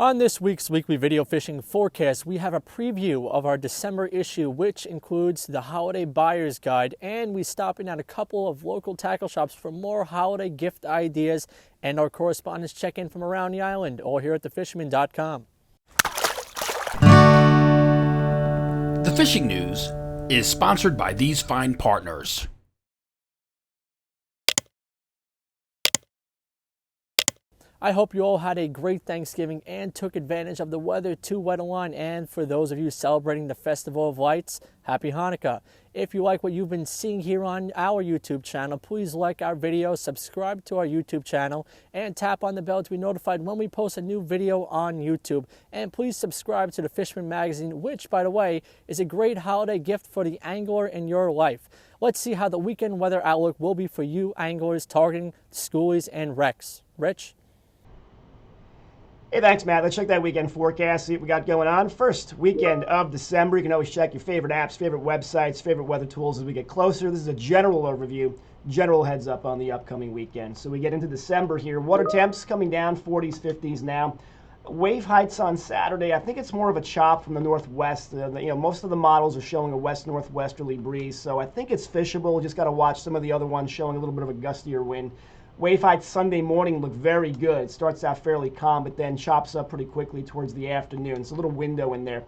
On this week's weekly video fishing forecast, we have a preview of our December issue, which includes the holiday buyer's guide, and we stop in at a couple of local tackle shops for more holiday gift ideas, and our correspondents check in from around the island, all here at thefisherman.com. The Fishing News is sponsored by these fine partners. I hope you all had a great Thanksgiving and took advantage of the weather too wet a line. And for those of you celebrating the Festival of Lights, Happy Hanukkah. If you like what you've been seeing here on our YouTube channel, please like our video, subscribe to our YouTube channel, and tap on the bell to be notified when we post a new video on YouTube. And please subscribe to the Fisherman magazine, which, by the way, is a great holiday gift for the angler in your life. Let's see how the weekend weather outlook will be for you anglers targeting schoolies and wrecks. Rich? Hey, thanks, Matt. Let's check that weekend forecast, see what we got going on. First weekend of December. You can always check your favorite apps, favorite websites, favorite weather tools as we get closer. This is a general overview, general heads up on the upcoming weekend. So we get into December here. Water temps coming down, 40s, 50s now. Wave heights on Saturday. I think it's more of a chop from the northwest. Most of the models are showing a west-northwesterly breeze, so I think it's fishable. Just got to watch some of the other ones showing a little bit of a gustier wind. Wave heights Sunday morning look very good. It starts out fairly calm, but then chops up pretty quickly towards the afternoon. It's a little window in there.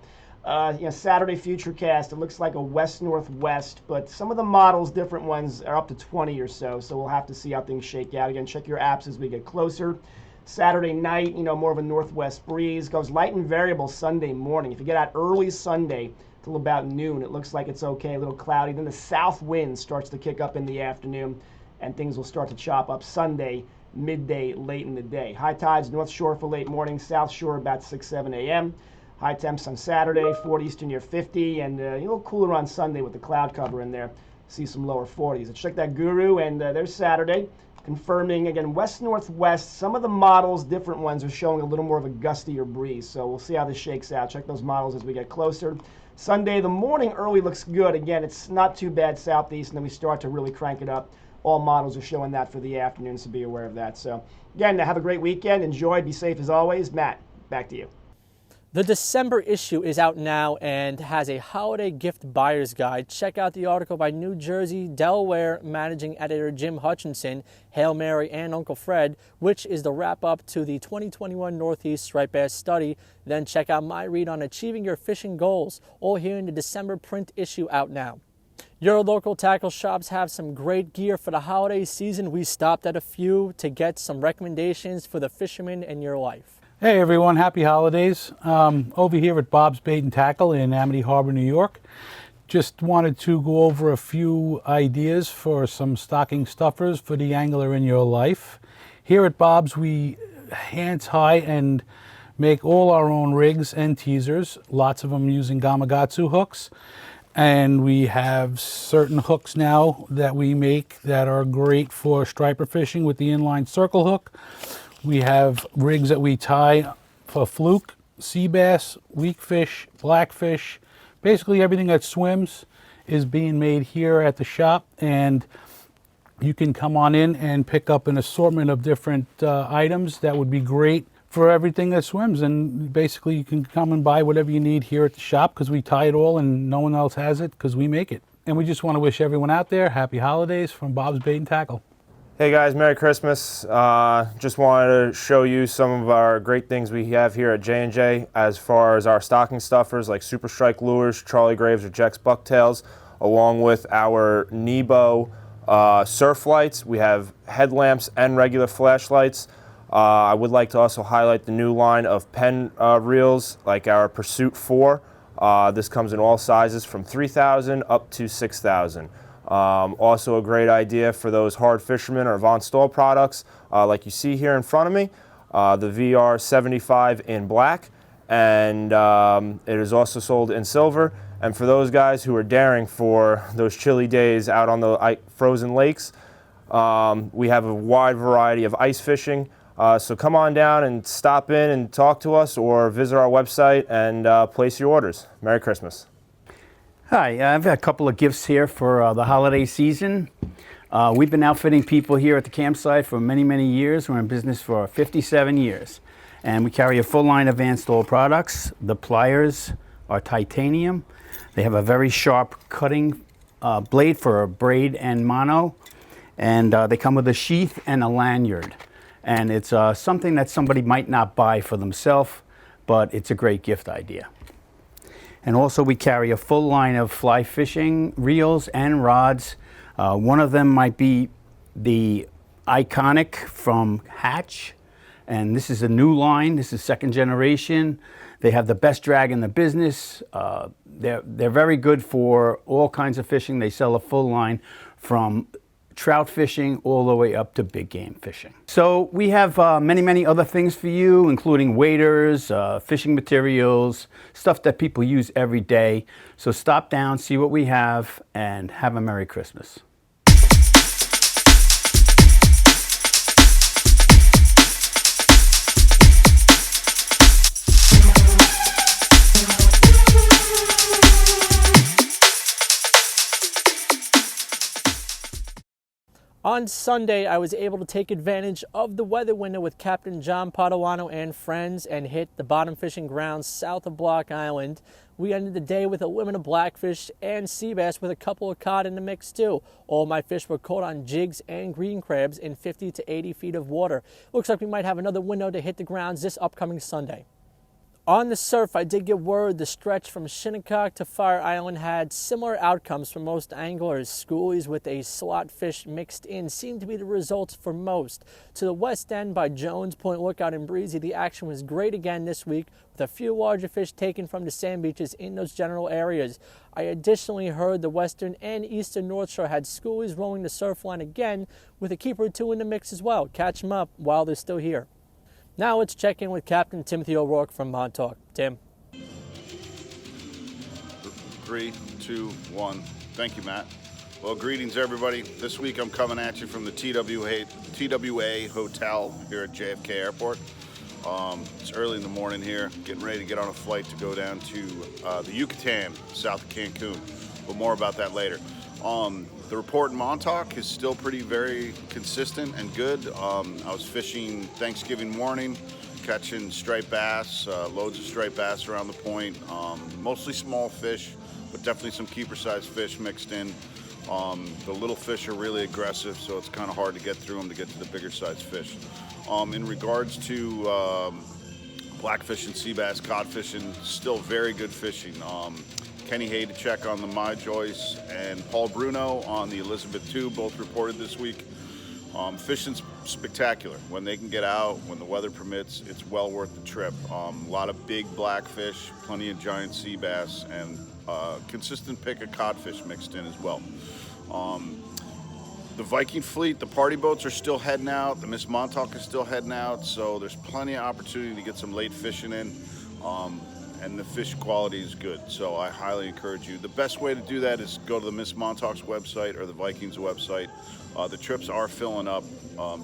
Saturday futurecast, it looks like a west-northwest, but some of the models, different ones, are up to 20 or so, so we'll have to see how things shake out. Again, check your apps as we get closer. Saturday night, more of a northwest breeze. Goes light and variable Sunday morning. If you get out early Sunday till about noon, it looks like it's okay, a little cloudy. Then the south wind starts to kick up in the afternoon, and things will start to chop up Sunday, midday, late in the day. High tides, North Shore for late morning, South Shore about 6, 7 a.m. High temps on Saturday, 40s to near 50, and a little cooler on Sunday with the cloud cover in there. See some lower 40s. Let's check that Guru, and there's Saturday. Confirming, again, west-northwest. Some of the models, different ones, are showing a little more of a gustier breeze, so we'll see how this shakes out. Check those models as we get closer. Sunday, the morning early looks good. Again, it's not too bad southeast, and then we start to really crank it up. All models are showing that for the afternoon, so be aware of that. So, again, have a great weekend. Enjoy. Be safe as always. Matt, back to you. The December issue is out now and has a holiday gift buyer's guide. Check out the article by New Jersey, Delaware managing editor Jim Hutchinson, Hail Mary, and Uncle Fred, which is the wrap-up to the 2021 Northeast Striped Bass Study. Then check out my read on achieving your fishing goals, all here in the December print issue out now. Your local tackle shops have some great gear for the holiday season. We stopped at a few to get some recommendations for the fisherman in your life. Hey everyone, happy holidays. Over here at Bob's Bait and Tackle in Amity Harbor, New York. Just wanted to go over a few ideas for some stocking stuffers for the angler in your life. Here at Bob's, we hand tie and make all our own rigs and teasers, lots of them using Gamakatsu hooks. And we have certain hooks now that we make that are great for striper fishing with the inline circle hook. We have rigs that we tie for fluke, sea bass, weakfish, blackfish. Basically everything that swims is being made here at the shop, and you can come on in and pick up an assortment of different items that would be great for everything that swims. And basically you can come and buy whatever you need here at the shop because we tie it all and no one else has it because we make it. And we just want to wish everyone out there happy holidays from Bob's Bait and Tackle. Hey guys, Merry Christmas. Just wanted to show you some of our great things we have here at J&J as far as our stocking stuffers like Super Strike lures, Charlie Graves or Jex bucktails, along with our Nebo surf lights. We have headlamps and regular flashlights. I would like to also highlight the new line of pen reels like our Pursuit 4. This comes in all sizes from 3,000 up to 6,000. Also a great idea for those hard fishermen or Von Stahl products like you see here in front of me, the VR 75 in black, and it is also sold in silver. And for those guys who are daring for those chilly days out on the frozen lakes, we have a wide variety of ice fishing. So come on down and stop in and talk to us or visit our website and place your orders. Merry Christmas. Hi, I've got a couple of gifts here for the holiday season. We've been outfitting people here at the campsite for many, many years. We're in business for 57 years. And we carry a full line of Vanstall products. The pliers are titanium. They have a very sharp cutting blade for a braid and mono. And they come with a sheath and a lanyard. And it's something that somebody might not buy for themselves, but it's a great gift idea. And also we carry a full line of fly fishing reels and rods. One of them might be the Iconic from Hatch. And this is a new line. This is second generation. They have the best drag in the business. They're very good for all kinds of fishing. They sell a full line from trout fishing all the way up to big game fishing. So we have many other things for you, including waders, fishing materials, stuff that people use every day. So stop down, see what we have, and have a Merry Christmas. On Sunday, I was able to take advantage of the weather window with Captain John Padovano and friends and hit the bottom fishing grounds south of Block Island. We ended the day with a limit of blackfish and sea bass with a couple of cod in the mix too. All my fish were caught on jigs and green crabs in 50 to 80 feet of water. Looks like we might have another window to hit the grounds this upcoming Sunday. On the surf, I did get word the stretch from Shinnecock to Fire Island had similar outcomes for most anglers. Schoolies with a slot fish mixed in seemed to be the results for most. To the west end by Jones Point Lookout in Breezy, the action was great again this week with a few larger fish taken from the sand beaches in those general areas. I additionally heard the western and eastern North Shore had schoolies rolling the surf line again with a keeper or two in the mix as well. Catch them up while they're still here. Now let's check in with Captain Timothy O'Rourke from Montauk. Tim. 3, 2, 1. Thank you, Matt. Well, greetings, everybody. This week I'm coming at you from the TWA Hotel here at JFK Airport. It's early in the morning here, getting ready to get on a flight to go down to the Yucatan, south of Cancun. But more about that later. The report in Montauk is still very consistent and good. I was fishing Thanksgiving morning, catching striped bass, loads of striped bass around the point, mostly small fish, but definitely some keeper-sized fish mixed in. The little fish are really aggressive, so it's kind of hard to get through them to get to the bigger-sized fish. In regards to blackfish and sea bass, cod fishing, still very good fishing. Kenny Haydencheck on the My Joyce and Paul Bruno on the Elizabeth II both reported this week. Fishing's spectacular. When they can get out, when the weather permits, it's well worth the trip. A lot of big blackfish, plenty of giant sea bass, and consistent pick of codfish mixed in as well. The Viking fleet, the party boats are still heading out. The Miss Montauk is still heading out, so there's plenty of opportunity to get some late fishing in. And the fish quality is good, so I highly encourage you. The best way to do that is go to the Miss Montauk's website or the Vikings website. The trips are filling up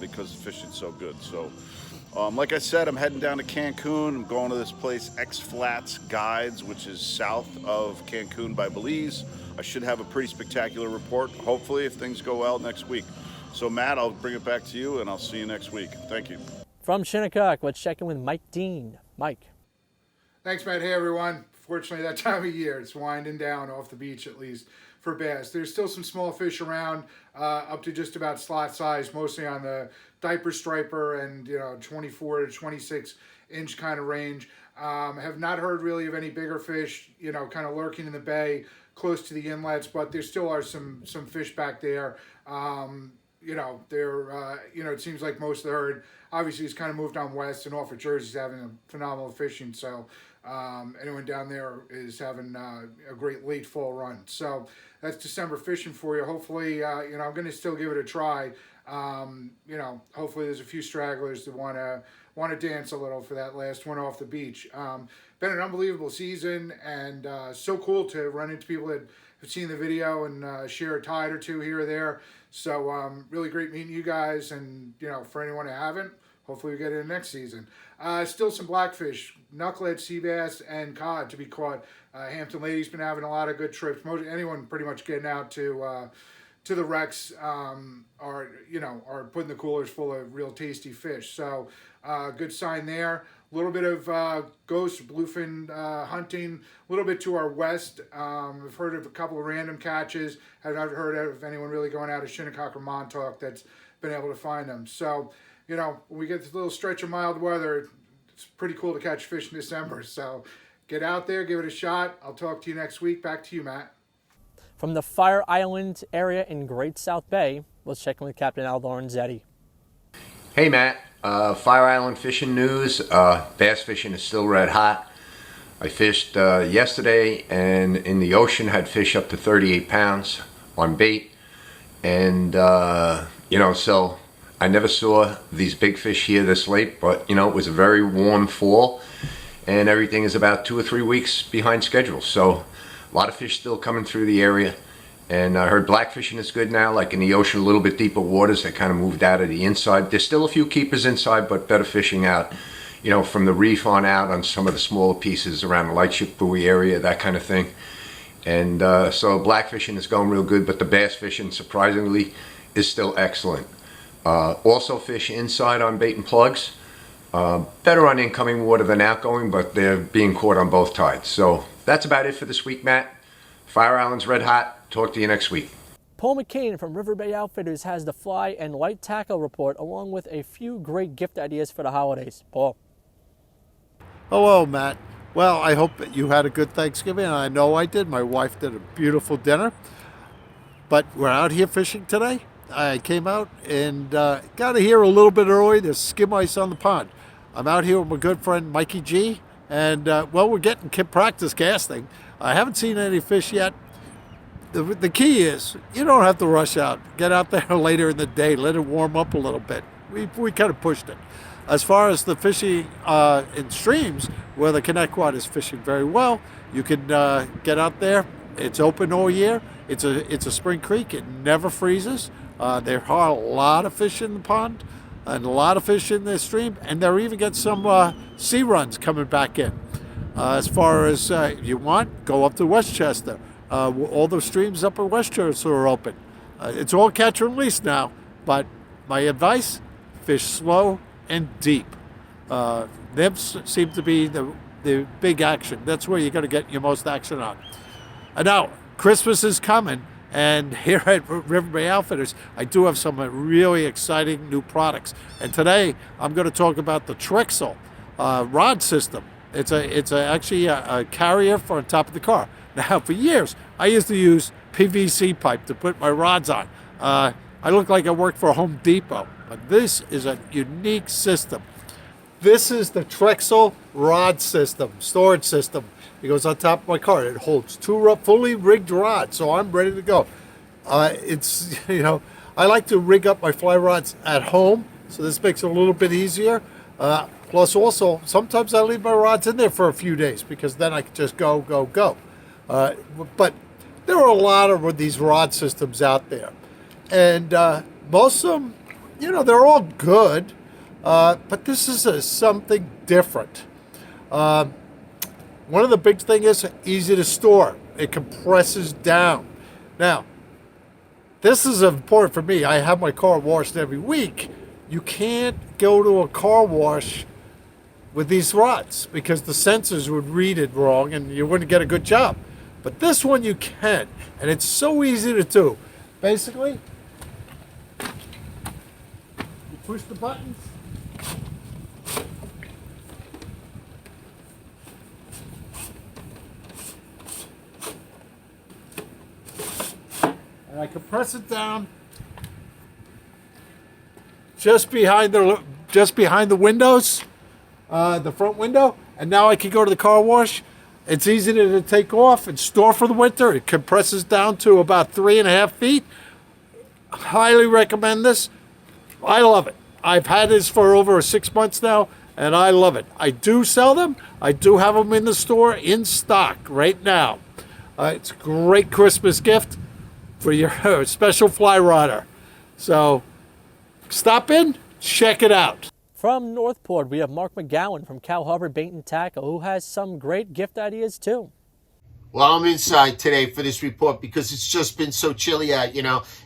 because the fishing's so good. So, like I said, I'm heading down to Cancun. I'm going to this place, X Flats Guides, which is south of Cancun by Belize. I should have a pretty spectacular report, hopefully, if things go well next week. So, Matt, I'll bring it back to you, and I'll see you next week. Thank you. From Shinnecock, let's check in with Mike Dean. Mike. Thanks, Matt. Hey, everyone. Fortunately, that time of year, it's winding down off the beach, at least for bass. There's still some small fish around, up to just about slot size, mostly on the diaper striper and 24 to 26 inch kind of range. Have not heard really of any bigger fish, kind of lurking in the bay close to the inlets, but there still are some fish back there. It seems like most of the herd obviously has kind of moved on west, and Northport Jersey's having a phenomenal fishing. So anyone down there is having a great late fall run. So that's December fishing for you. Hopefully, I'm going to still give it a try. Hopefully there's a few stragglers that want to dance a little for that last one off the beach. Been an unbelievable season, and so cool to run into people that have seen the video and share a tide or two here or there. So really great meeting you guys, and for anyone who haven't, hopefully we get it in next season. Still some blackfish, knucklehead, sea bass, and cod to be caught. Hampton Lady's been having a lot of good trips. Anyone pretty much getting out to the wrecks are putting the coolers full of real tasty fish. So good sign there. A little bit of ghost bluefin hunting, a little bit to our west. I've heard of a couple of random catches. I've not heard of anyone really going out of Shinnecock or Montauk that's been able to find them. So, you know, when we get this little stretch of mild weather, it's pretty cool to catch fish in December. So get out there, give it a shot. I'll talk to you next week. Back to you, Matt. From the Fire Island area in Great South Bay, let's check in with Captain Al Lorenzetti. Hey Matt, Fire Island fishing news. Bass fishing is still red hot. I fished yesterday and in the ocean had fish up to 38 pounds on bait. And, you know, so I never saw these big fish here this late, but, you know, it was a very warm fall and everything is about 2 or 3 weeks behind schedule. So a lot of fish still coming through the area. And I heard black fishing is good now, like in the ocean, a little bit deeper waters. They kind of moved out of the inside. There's still a few keepers inside, but better fishing out, you know, from the reef on out on some of the smaller pieces around the lightship buoy area, that kind of thing. And so black fishing is going real good, but the bass fishing, surprisingly, is still excellent. Also fish inside on bait and plugs. Better on incoming water than outgoing, but they're being caught on both tides. So that's about it for this week, Matt. Fire Island's red hot. Talk to you next week. Paul McCain from River Bay Outfitters has the fly and light tackle report along with a few great gift ideas for the holidays. Paul. Hello, Matt. Well, I hope that you had a good Thanksgiving. I know I did. My wife did a beautiful dinner. But we're out here fishing today. I came out and got here a little bit early to skim ice on the pond. I'm out here with my good friend Mikey G. And, well, we're getting practice casting. I haven't seen any fish yet. The key is you don't have to rush out. Get out there later in the day. Let it warm up a little bit. We kind of pushed it. As far as the fishing in streams, where the Connecticut is fishing very well, you can get out there. It's open all year. It's a spring creek. It never freezes. There are a lot of fish in the pond and a lot of fish in the stream, and there even get some sea runs coming back in. As far as you want, go up to Westchester. All the streams up in Westchester are open. It's all catch and release now, but my advice, fish slow and deep. Nibs seem to be the big action. That's where you're going to get your most action on. And now, Christmas is coming, and here at River Bay Outfitters, I do have some really exciting new products. And today, I'm going to talk about the Trexel rod system. It's actually a carrier for on top of the car. Now, for years, I used to use PVC pipe to put my rods on. I look like I work for Home Depot, but this is a unique system. This is the Trexel rod system, storage system. It goes on top of my car. It holds 2 fully rigged rods, so I'm ready to go. It's, you know, I like to rig up my fly rods at home, so this makes it a little bit easier. Plus, also, sometimes I leave my rods in there for a few days because then I can just go. But there are a lot of these rod systems out there. And most of them, you know, they're all good. But this is something different. One of the big things is easy to store. It compresses down. Now, this is important for me. I have my car washed every week. You can't go to a car wash with these rods because the sensors would read it wrong and you wouldn't get a good job. But this one you can, and it's so easy to do. Basically, you push the buttons. And I compress it down just behind the windows, the front window, and now I can go to the car wash. It's easy to take off and store for the winter. It compresses down to about 3.5 feet. Highly recommend this. I love it. I've had this for over 6 months now, and I love it. I do sell them. I do have them in the store in stock right now. It's a great Christmas gift for your special fly rodder. So stop in, check it out. From Northport, we have Mark McGowan from Cal Harbor Bait and Tackle, who has some great gift ideas too. Well, I'm inside today for this report because it's just been so chilly out.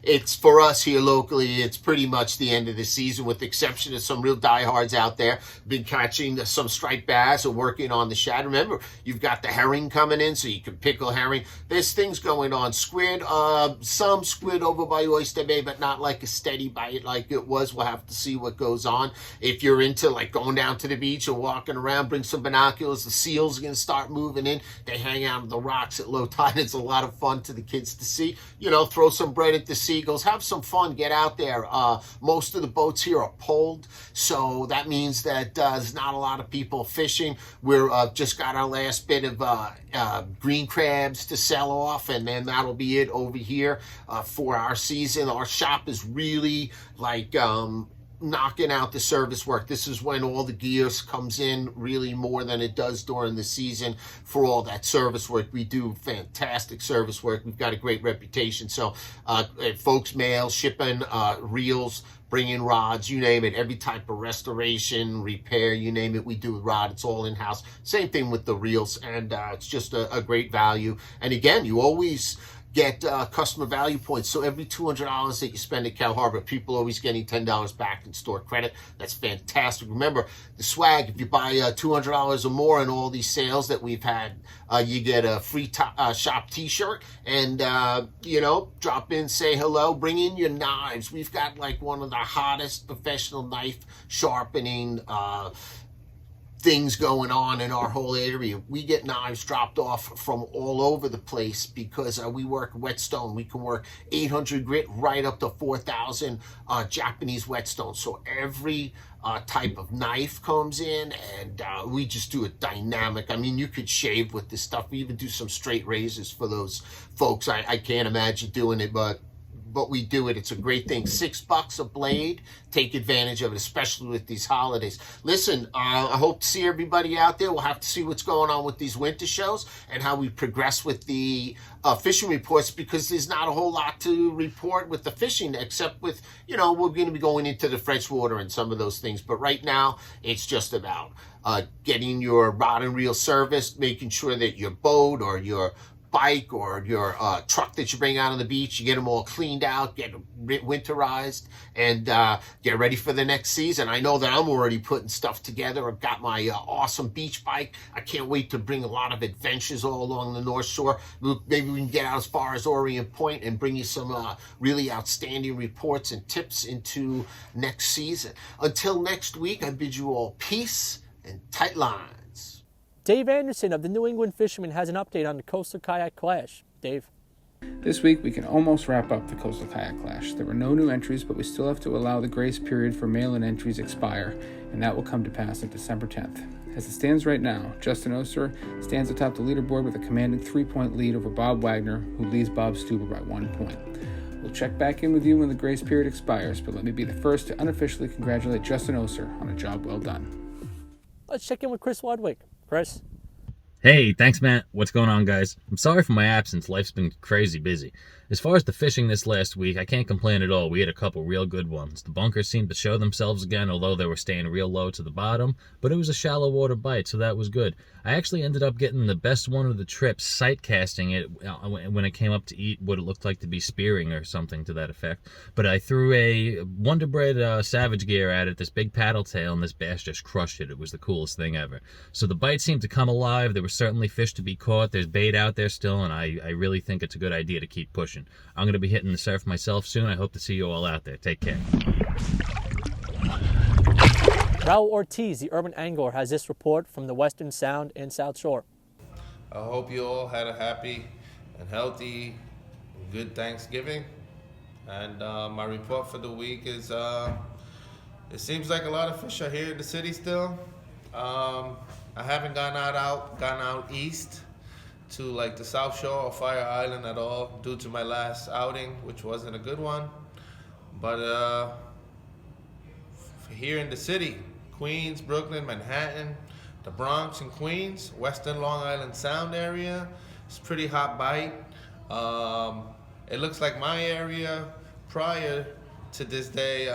It's for us here locally, it's pretty much the end of the season with the exception of some real diehards out there. Been catching some striped bass or working on the shad. Remember, you've got the herring coming in so you can pickle herring. There's things going on. Squid, some squid over by Oyster Bay, but not like a steady bite like it was. We'll have to see what goes on. If you're into like going down to the beach or walking around, bring some binoculars. The seals are going to start moving in. They hang out on the rocks at low tide. It's a lot of fun to the kids to see. Throw some bread at the seagulls. Have some fun. Get out there. Most of the boats here are poled, so that means that there's not a lot of people fishing. We're just got our last bit of green crabs to sell off, and then that'll be it over here for our season. Our shop is really like knocking out the service work. This is when all the gears comes in really more than it does during the season for all that service work. We do fantastic service work. We've got a great reputation. So folks mail, shipping, reels, bringing rods, you name it, every type of restoration, repair, you name it, we do with rod. It's all in-house. Same thing with the reels, and it's just a great value. And again, you always get customer value points. So every $200 that you spend at Cal Harbor, people are always getting $10 back in store credit. That's fantastic. Remember, the swag, if you buy $200 or more in all these sales that we've had, you get a free shop t-shirt and, drop in, say hello, bring in your knives. We've got like one of the hottest professional knife sharpening things going on in our whole area. We get knives dropped off from all over the place because we work whetstone. We can work 800 grit right up to 4,000 Japanese whetstone. So every type of knife comes in, and we just do it dynamic. I mean, you could shave with this stuff. We even do some straight razors for those folks. I can't imagine doing it, but we do it. It's a great thing. $6 a blade. Take advantage of it, especially with these holidays. Listen, I hope to see everybody out there. We'll have to see what's going on with these winter shows and how we progress with the fishing reports, because there's not a whole lot to report with the fishing except with, we're going to be going into the freshwater and some of those things. But right now, it's just about getting your rod and reel serviced, making sure that your boat or your bike or your truck that you bring out on the beach, you get them all cleaned out, get them winterized, and get ready for the next season. I know that I'm already putting stuff together. I've got my awesome beach bike. I can't wait to bring a lot of adventures all along the North Shore. Maybe we can get out as far as Orient Point and bring you some really outstanding reports and tips into next season. Until next week, I bid you all peace and tight lines. Dave Anderson of the New England Fisherman has an update on the Coastal Kayak Clash. Dave. This week we can almost wrap up the Coastal Kayak Clash. There were no new entries, but we still have to allow the grace period for mail-in entries expire, and that will come to pass on December 10th. As it stands right now, Justin Oster stands atop the leaderboard with a commanding 3-point lead over Bob Wagner, who leads Bob Stuber by 1 point. We'll check back in with you when the grace period expires, but let me be the first to unofficially congratulate Justin Oster on a job well done. Let's check in with Chris Ludwig. Chris? Hey, thanks, Matt. What's going on, guys? I'm sorry for my absence. Life's been crazy busy. As far as the fishing this last week, I can't complain at all. We had a couple real good ones. The bunkers seemed to show themselves again, although they were staying real low to the bottom, but it was a shallow water bite, so that was good. I actually ended up getting the best one of the trip, sight casting it when it came up to eat what it looked like to be spearing or something to that effect. But I threw a Wonder Bread Savage Gear at it, this big paddle tail, and this bass just crushed it. It was the coolest thing ever. So the bite seemed to come alive. There were certainly fish to be caught. There's bait out there still, and I really think it's a good idea to keep pushing. I'm going to be hitting the surf myself soon. I hope to see you all out there. Take care. Raul Ortiz, the urban angler, has this report from the Western Sound and South Shore. I hope you all had a happy and healthy, good Thanksgiving. And my report for the week is it seems like a lot of fish are here in the city still. I haven't gone out east to like the South Shore or Fire Island at all due to my last outing, which wasn't a good one. But here in the city, Queens, Brooklyn, Manhattan, the Bronx and Queens, Western Long Island Sound area, it's pretty hot bite. It looks like my area prior to this day,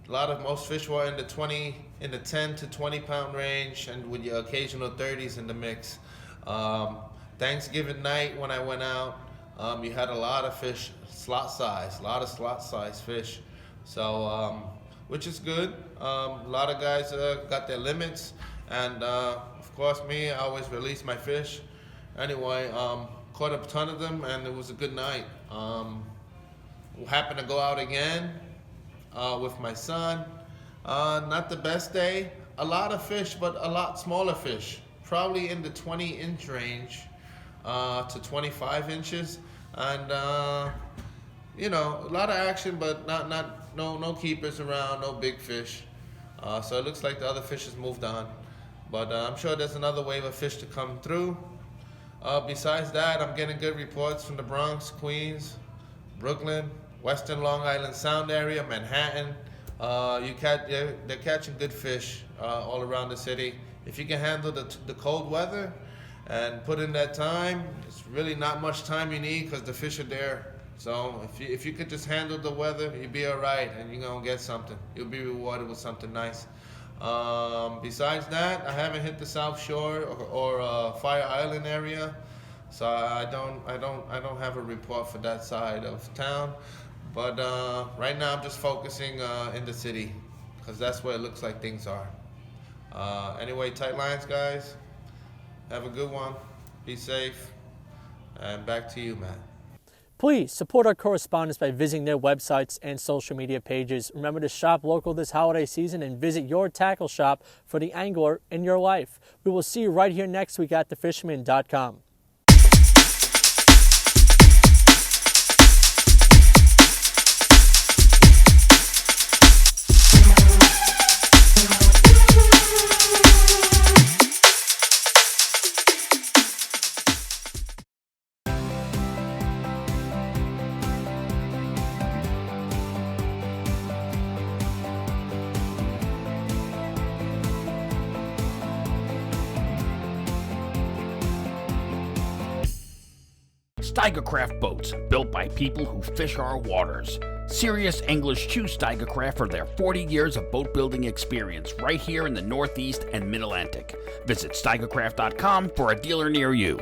most fish were in the 10 to 20 pound range, and with your occasional 30s in the mix. Thanksgiving night when I went out, you had a lot of fish, a lot of slot size fish. So, which is good. A lot of guys got their limits, and of course me, I always release my fish. Anyway, caught a ton of them, and it was a good night. Happened to go out again with my son. Not the best day. A lot of fish, but a lot smaller fish. Probably in the 20-inch range to 25 inches, and you know, a lot of action, but no keepers around, no big fish. So it looks like the other fish has moved on, but I'm sure there's another wave of fish to come through. Besides that, I'm getting good reports from the Bronx, Queens, Brooklyn, Western Long Island Sound area, Manhattan. They're catching good fish all around the city. If you can handle the cold weather and put in that time, it's really not much time you need because the fish are there. So if you could just handle the weather, you'll be all right, and you're gonna get something. You'll be rewarded with something nice. Besides that, I haven't hit the South Shore or Fire Island area, so I don't have a report for that side of town. But right now I'm just focusing in the city because that's where it looks like things are. Anyway, tight lines, guys. Have a good one. Be safe. And back to you, Matt. Please support our correspondents by visiting their websites and social media pages. Remember to shop local this holiday season and visit your tackle shop for the angler in your life. We will see you right here next week at thefisherman.com. Steigercraft boats, built by people who fish our waters. Serious anglers choose Steigercraft for their 40 years of boat building experience right here in the Northeast and Mid-Atlantic. Visit steigercraft.com for a dealer near you.